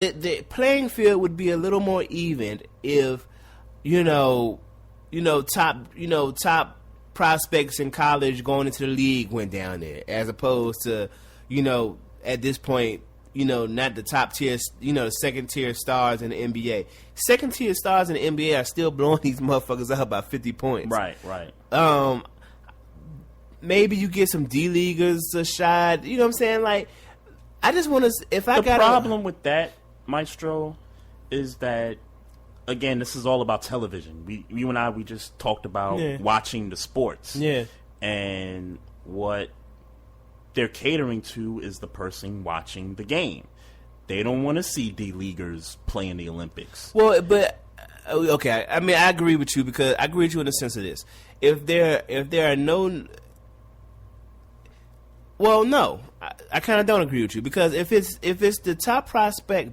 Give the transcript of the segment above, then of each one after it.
the playing field would be a little more even if top prospects in college going into the league went down there, as opposed to at this point not the top tier, the second tier stars in the NBA. Second tier stars in the NBA are still blowing these motherfuckers out by 50 points. Right. Maybe you get some D-leaguers a shot. You know what I'm saying? Like, I just want to. The problem with that, Maestro, is that, again, this is all about television. You and we just talked about watching the sports. Yeah. And what they're catering to is the person watching the game. They don't want to see D-leaguers play in the Olympics. Well, but okay. I mean, I agree with you, because I agree with you in the sense of this. If there are no. Well, no, I kind of don't agree with you, because if it's the top prospect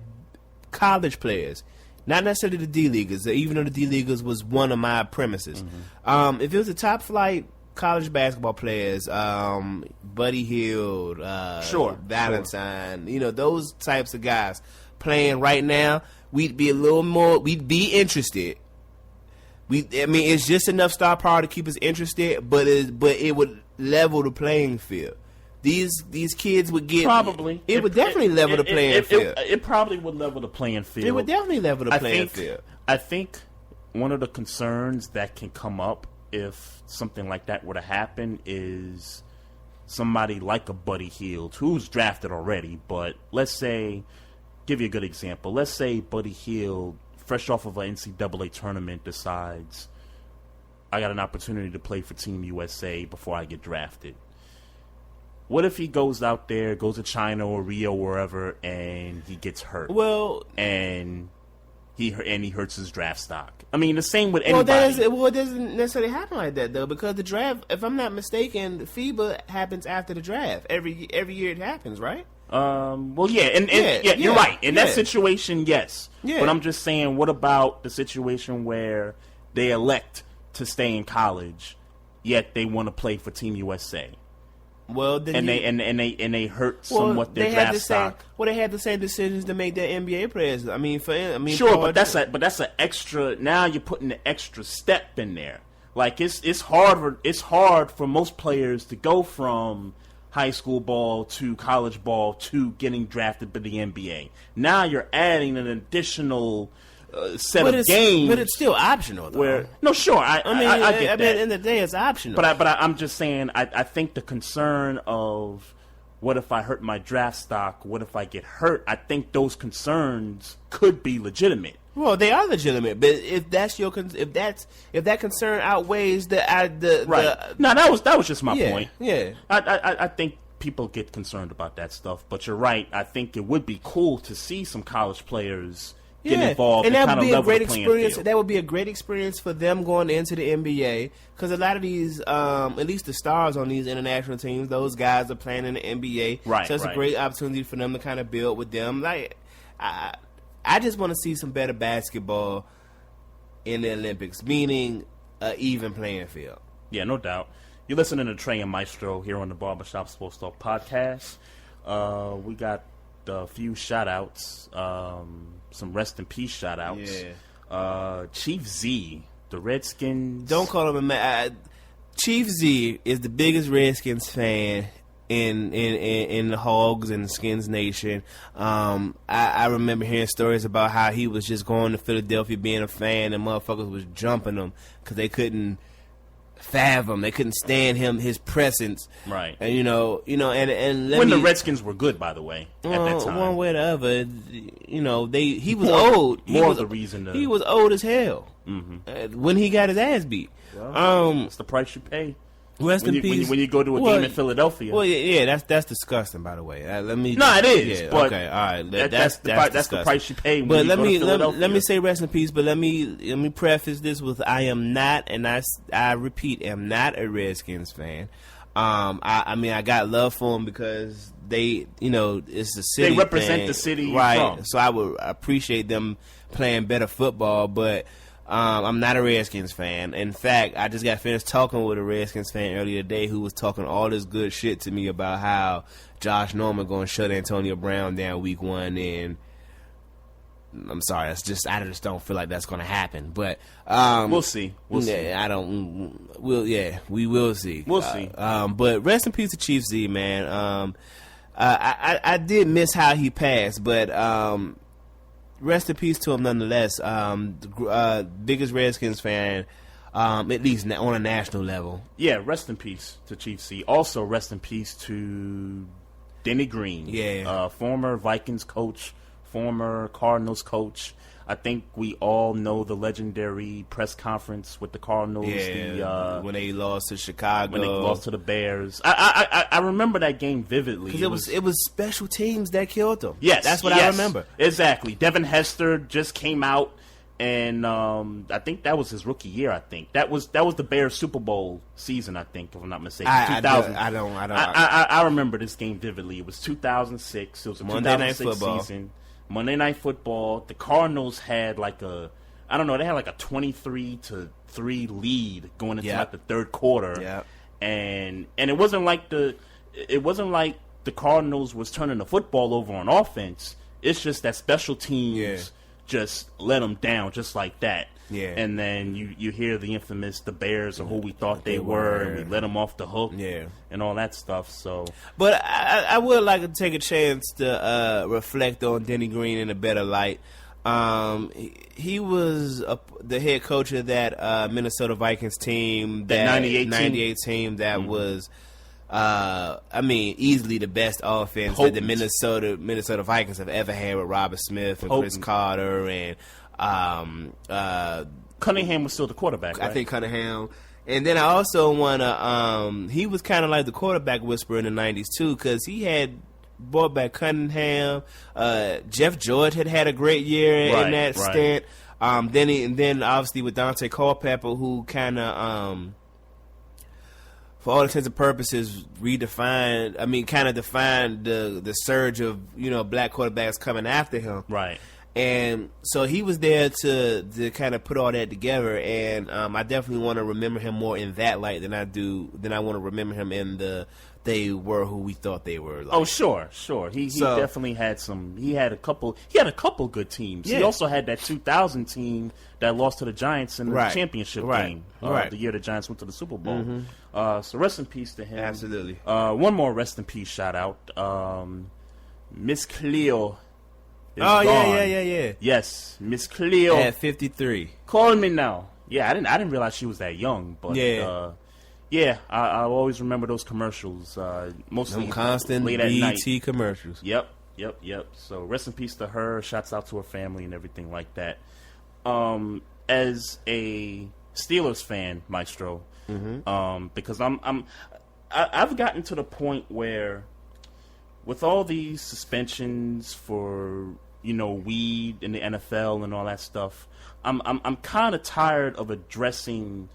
college players, not necessarily the D-leaguers, even though the D-leaguers was one of my premises. Mm-hmm. If it was the top flight college basketball players, Buddy Hield, Valentine, those types of guys playing right now, we'd be a little more. We'd be interested. It's just enough star power to keep us interested, but it would level the playing field. These kids would get probably. It would definitely level the playing field. It probably would level the playing field. It would definitely level the playing field. I think one of the concerns that can come up if something like that were to happen is somebody like a Buddy Hield, who's drafted already. But let's say, give you a good example. Let's say Buddy Hield, fresh off of an NCAA tournament, decides, I got an opportunity to play for Team USA before I get drafted. What if he goes out there, goes to China or Rio, wherever, and he gets hurt? Well, and he hurts his draft stock. I mean, the same with anybody. It doesn't necessarily happen like that, though, because the draft, if I'm not mistaken, the FIBA happens after the draft. Every year it happens, right? Well, you're right. In that situation, yes. Yeah. But I'm just saying, what about the situation where they elect to stay in college, yet they want to play for Team USA? Well, then they hurt somewhat their draft stock. They had the same decisions to make their NBA players. Sure, but that's an extra. Now you're putting an extra step in there. Like it's hard for most players to go from high school ball to college ball to getting drafted by the NBA. Now you're adding an additional set of games, but it's still optional, though. I get that. At the end of the day, it's optional. But I'm just saying, I think the concern of what if I hurt my draft stock, what if I get hurt, I think those concerns could be legitimate. Well, they are legitimate, but if that concern outweighs the right. No, that was just my point. Yeah, I think people get concerned about that stuff, but you're right. I think it would be cool to see some college players get involved, and that would be a great experience. That would be a great experience for them going into the NBA, because a lot of these, at least the stars on these international teams, those guys are playing in the NBA. Right. So it's a great opportunity for them to kind of build with them. Like, I just want to see some better basketball in the Olympics, meaning an even playing field. Yeah, no doubt. You're listening to Trey and Maestro here on the Barbershop Sports Talk podcast. We got a few shout-outs. Some rest in peace shout outs. Yeah. Chief Z, the Redskins. Don't call him a man. Chief Z is the biggest Redskins fan in the Hogs and the Skins Nation. I remember hearing stories about how he was just going to Philadelphia being a fan, and motherfuckers was jumping him because they couldn't fathom, they couldn't stand his presence, right? And and when the Redskins were good, by the way, at that time, one way or the other, he was old. He was old as hell when he got his ass beat. Well, it's the price you pay. Rest in peace. When you go to a game in Philadelphia. Well, yeah, that's disgusting. By the way, it is. Yeah, but okay, all right. That's the price you pay. But let me say rest in peace. But let me preface this with I am not, and I repeat, am not a Redskins fan. I got love for them because they, it's a city. They represent the city, right? So I would appreciate them playing better football, but. I'm not a Redskins fan. In fact, I just got finished talking with a Redskins fan earlier today who was talking all this good shit to me about how Josh Norman going to shut Antonio Brown down week 1, and I'm sorry. I just don't feel like that's going to happen. But we'll see. We'll see. We will see. We'll see. But rest in peace to Chief Z, man. I did miss how he passed, but rest in peace to him nonetheless. Biggest Redskins fan, at least on a national level. Yeah, rest in peace to Chief Z. Also, rest in peace to Denny Green. Yeah. Former Vikings coach, former Cardinals coach. I think we all know the legendary press conference with the Cardinals. Yeah, when they lost to Chicago. When they lost to the Bears. I remember that game vividly. Because it was special teams that killed them. Yes. That's what I remember. Exactly. Devin Hester just came out, and I think that was his rookie year, I think. That was the Bears Super Bowl season, I think, if I'm not mistaken. I remember this game vividly. It was 2006. It was a Monday Night 2006 Football. season. Monday Night Football. The Cardinals had they had like a 23-3 lead going into like the third quarter. Yeah. And it wasn't like the Cardinals was turning the football over on offense. It's just that special teams just let them down just like that. Yeah. And then you hear the infamous the Bears are who we thought they were, and we let them off the hook. Yeah. And all that stuff. So, but I would like to take a chance to reflect on Denny Green in a better light. He was the head coach of that Minnesota Vikings team, that 98 team that was, easily the best offense that the Minnesota Vikings have ever had with Robert Smith and Chris Carter and Cunningham was still the quarterback, right? I think Cunningham. And then I also want to, he was kind of like the quarterback whisperer in the 90s, too, because he had brought back Cunningham. Jeff George had a great year in that stint. Then obviously with Dante Culpepper, who kind of, for all intents and purposes, defined the surge of, black quarterbacks coming after him. Right. And so he was there to kind of put all that together, and I definitely want to remember him more in that light than I want to remember him in the they were who we thought they were. Like. Oh, sure. He definitely had a couple good teams. Yeah. He also had that 2000 team that lost to the Giants in the championship game. The year the Giants went to the Super Bowl. Mm-hmm. So rest in peace to him. Absolutely. One more rest in peace shout out. Miss Cleo. Gone. Yeah. Yes, Miss Cleo at 53. Call me now. Yeah, I didn't realize she was that young, but I always remember those commercials. Mostly them constant late at night. BET commercials. Yep. So rest in peace to her. Shouts out to her family and everything like that. As a Steelers fan, Maestro, because I've gotten to the point where, with all these suspensions for weed in the NFL and all that stuff, I'm kind of tired of addressing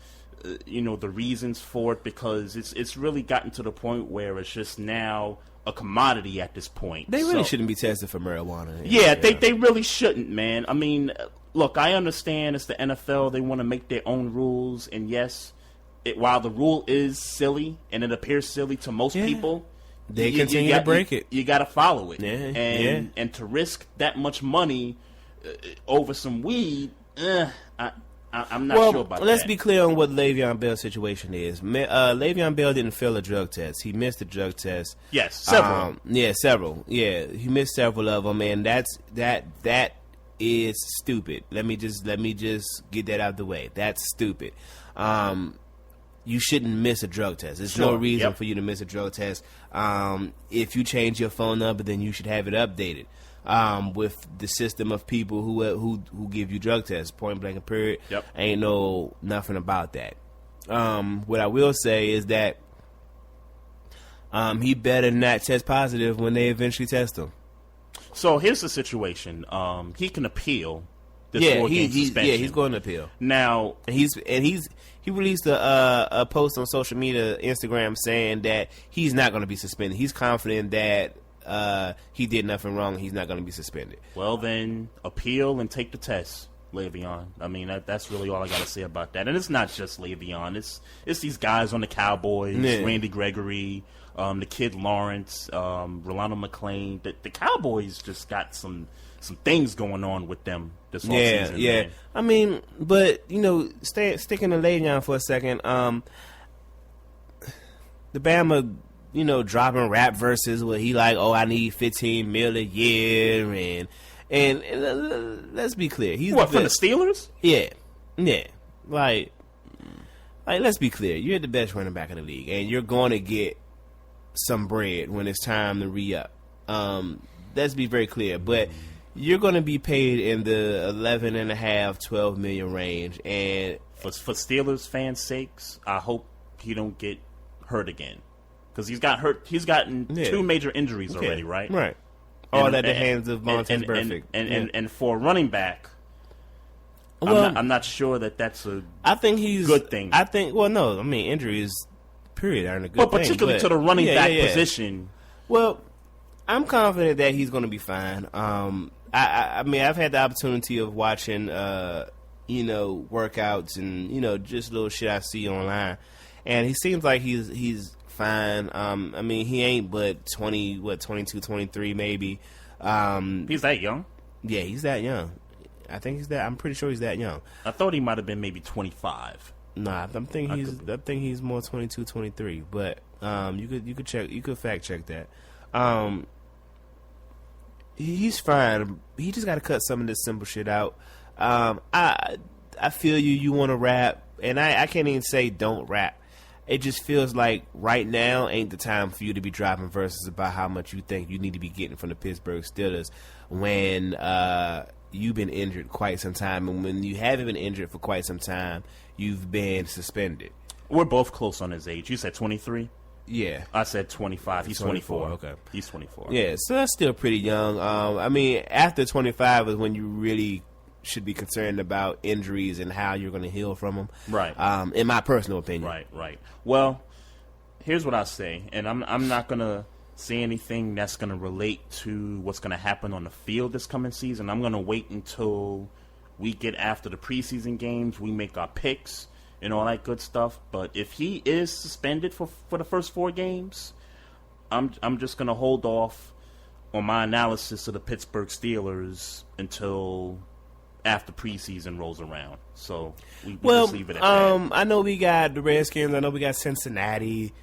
the reasons for it, because it's really gotten to the point where it's just now a commodity at this point. They really shouldn't be tested for marijuana. Yeah, they really shouldn't, man. I mean, look, I understand it's the NFL. They want to make their own rules, and yes, while the rule is silly and it appears silly to most people, they continue to break it. You got to follow it. Yeah. And to risk that much money over some weed, I'm not sure about that. Let's be clear on what Le'Veon Bell's situation is. Le'Veon Bell didn't fail a drug test. He missed a drug test. Yes, several. Several. Yeah, he missed several of them, and that is stupid. Let me just get that out of the way. That's stupid. You shouldn't miss a drug test. There's no reason for you to miss a drug test. If you change your phone number, then you should have it updated with the system of people who give you drug tests. Point blank and period. Yep. Ain't nothing about that. What I will say is that he better not test positive when they eventually test him. So here's the situation. He can appeal this 4-game suspension. Yeah, he's going to appeal. Now, he released a post on social media, Instagram, saying that he's not going to be suspended. He's confident that he did nothing wrong. He's not going to be suspended. Well, then appeal and take the test, Le'Veon. I mean, that's really all I got to say about that. And it's not just Le'Veon. It's these guys on the Cowboys, Randy Gregory, the kid Lawrence, Rolando McClain. The Cowboys just got some things going on with them this offseason. Yeah. Man. I mean, but sticking to Le'Veon for a second. The Bama, dropping rap verses where he like, I need $15 million a year, and let's be clear, he's from the Steelers? Yeah. Like let's be clear, you're the best running back in the league, and you're going to get some bread when it's time to re-up. Let's be very clear, but you're going to be paid in the 11.5, 12 million range, and for Steelers fans' sakes, I hope he don't get hurt again, because he's gotten 2 major injuries already, right? Right. All at the hands of Montez Burfict. And for a running back, well, I'm not sure that's a he's good thing. Injuries, period, aren't a good thing. But particularly to the running back position. Well, I'm confident that he's going to be fine. I've had the opportunity of watching, workouts and, just little shit I see online. And he seems like he's fine. He ain't but 22, 23 maybe. He's that young? Yeah, he's that young. I'm pretty sure he's that young. I thought he might have been maybe 25. Nah, I think he's more 22, 23. But you could fact check that. He's fine. He just got to cut some of this simple shit out. I feel you want to rap, and I can't even say don't rap. It just feels like right now ain't the time for you to be dropping verses about how much you think you need to be getting from the Pittsburgh Steelers when you've been injured quite some time, and when you haven't been injured for quite some time, you've been suspended. We're both close on his age. You said 23? Yeah. I said 25. He's 24. Okay. He's 24. Yeah, so that's still pretty young. After 25 is when you really should be concerned about injuries and how you're going to heal from them. Right. In my personal opinion. Right. Well, here's what I say, and I'm not going to say anything that's going to relate to what's going to happen on the field this coming season. I'm going to wait until we get after the preseason games, we make our picks and all that good stuff. But if he is suspended for the first 4 games, I'm just going to hold off on my analysis of the Pittsburgh Steelers until after preseason rolls around. So we just leave it at that. I know we got the Redskins. I know we got Cincinnati.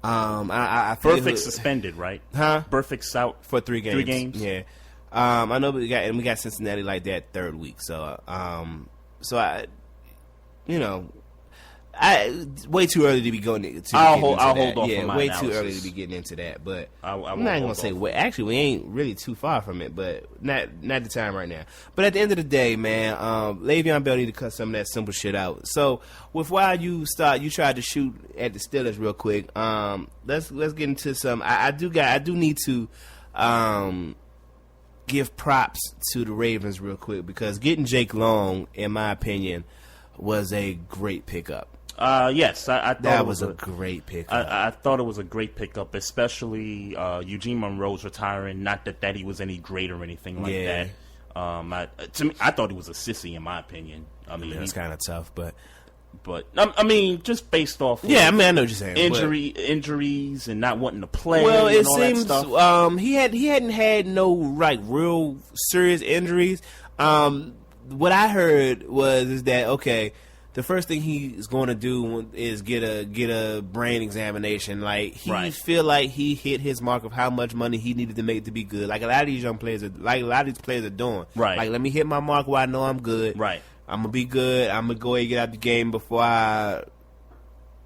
I Burfict's suspended, right? Huh? Burfict's out for 3 games. 3 games. Yeah. I know we got Cincinnati like that 3rd week. So way too early to be going into. I'll hold off. Yeah, on my way analysis. too early to be getting into that. But I'm not gonna say. Actually, we ain't really too far from it, but not the time right now. But at the end of the day, man, Le'Veon Bell need to cut some of that simple shit out. So, while you tried to shoot at the Steelers real quick. Let's get into some. I do need to give props to the Ravens real quick, because getting Jake Long, in my opinion, was a great pickup. Yes, I thought that was a great pickup. I thought it was a great pickup, especially Eugene Monroe's retiring. Not that he was any great or anything like that. To me, I thought he was a sissy, in my opinion. That's kind of tough, but just based off. Yeah, I know what you're saying. Injuries and not wanting to play. Well, and it all seems that stuff. he hadn't had no real serious injuries. What I heard is that okay, the first thing he's going to do is get a brain examination. Like he feel like he hit his mark of how much money he needed to make to be good. Like a lot of these young players, are doing. Right. Like, let me hit my mark where I know I'm good. Right. I'm gonna be good. I'm gonna go ahead and get out the game before I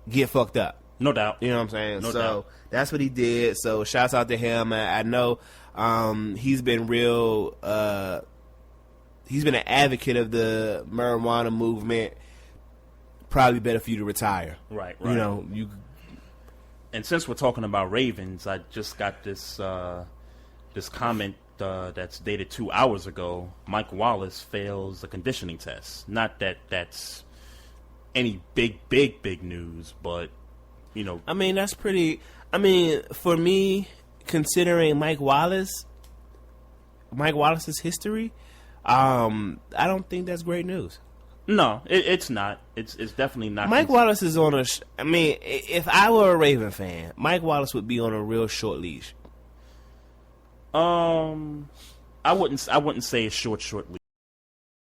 get fucked up. No doubt. You know what I'm saying? No doubt. That's what he did. So shouts out to him. I know he's been real. He's been an advocate of the marijuana movement. Probably better for you to retire. Right. And since we're talking about Ravens, I just got this comment that's dated 2 hours ago. Mike Wallace fails the conditioning test. Not that that's any big news, but that's pretty. For me, considering Mike Wallace's history, I don't think that's great news. No, it's not. It's definitely not. Mike Wallace is on a. I mean, if I were a Raven fan, Mike Wallace would be on a real short leash. I wouldn't say a short leash.